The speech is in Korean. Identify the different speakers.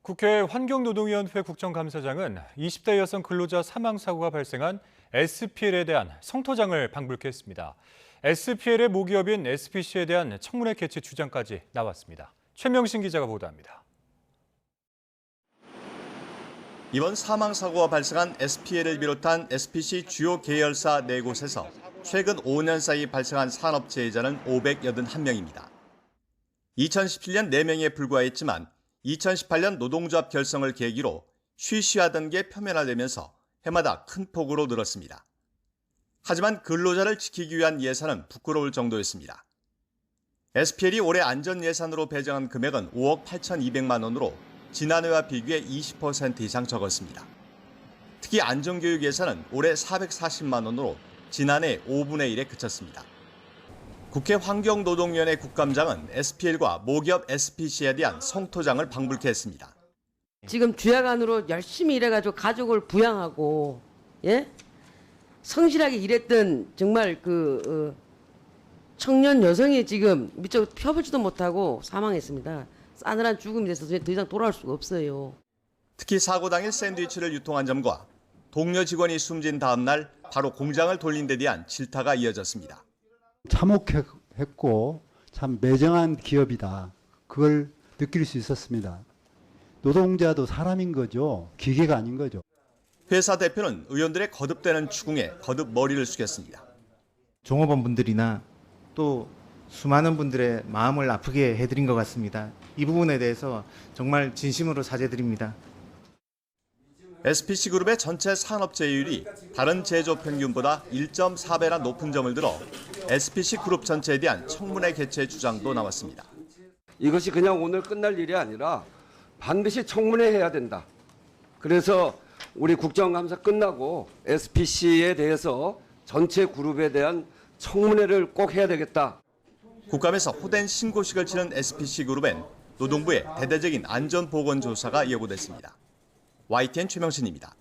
Speaker 1: 국회 환경노동위원회 국정감사장은 20대 여성 근로자 사망 사고가 발생한 SPL에 대한 성토장을 방불케 했습니다. SPL의 모기업인 SPC에 대한 청문회 개최 주장까지 나왔습니다. 최명신 기자가 보도합니다.
Speaker 2: 이번 사망 사고가 발생한 SPL을 비롯한 SPC 주요 계열사 4곳에서 최근 5년 사이 발생한 산업 재해자는 581명입니다. 2017년 4명에 불과했지만 2018년 노동조합 결성을 계기로 쉬쉬하던 게 표면화되면서 해마다 큰 폭으로 늘었습니다. 하지만 근로자를 지키기 위한 예산은 부끄러울 정도였습니다. SPL이 올해 안전 예산으로 배정한 금액은 5억 8,200만 원으로 지난해와 비교해 20% 이상 적었습니다. 특히 안전교육 예산은 올해 440만 원으로 지난해 5분의 1에 그쳤습니다. 국회 환경노동위원회 국감장은 SPL과 모기업 SPC에 대한 성토장을 방불케 했습니다.
Speaker 3: 지금 주야간으로 열심히 일해가지고 가족을 부양하고 성실하게 일했던 정말 청년 여성이 지금 미처 펴보지도 못하고 사망했습니다. 싸늘한 죽음이 돼서 더 이상 돌아올 수가 없어요.
Speaker 2: 특히 사고 당일 샌드위치를 유통한 점과 동료 직원이 숨진 다음 날 바로 공장을 돌린 데 대한 질타가 이어졌습니다.
Speaker 4: 참혹했고 참 매정한 기업이다. 그걸 느낄 수 있었습니다. 노동자도 사람인 거죠. 기계가 아닌 거죠.
Speaker 2: 회사 대표는 의원들의 거듭되는 추궁에 거듭 머리를 숙였습니다.
Speaker 5: 종업원분들이나 또 수많은 분들의 마음을 아프게 해드린 것 같습니다. 이 부분에 대해서 정말 진심으로 사죄드립니다.
Speaker 2: SPC 그룹의 전체 산업 재해율이 다른 제조 평균보다 1.4배나 높은 점을 들어 SPC 그룹 전체에 대한 청문회 개최 주장도 나왔습니다.
Speaker 6: 이것이 그냥 오늘 끝날 일이 아니라 반드시 청문회해야 된다. 그래서 우리 국정감사 끝나고 SPC에 대해서 전체 그룹에 대한 청문회를 꼭 해야 되겠다.
Speaker 2: 국감에서 호된 신고식을 치른 SPC 그룹엔 노동부의 대대적인 안전보건 조사가 예고됐습니다. YTN 최명신입니다.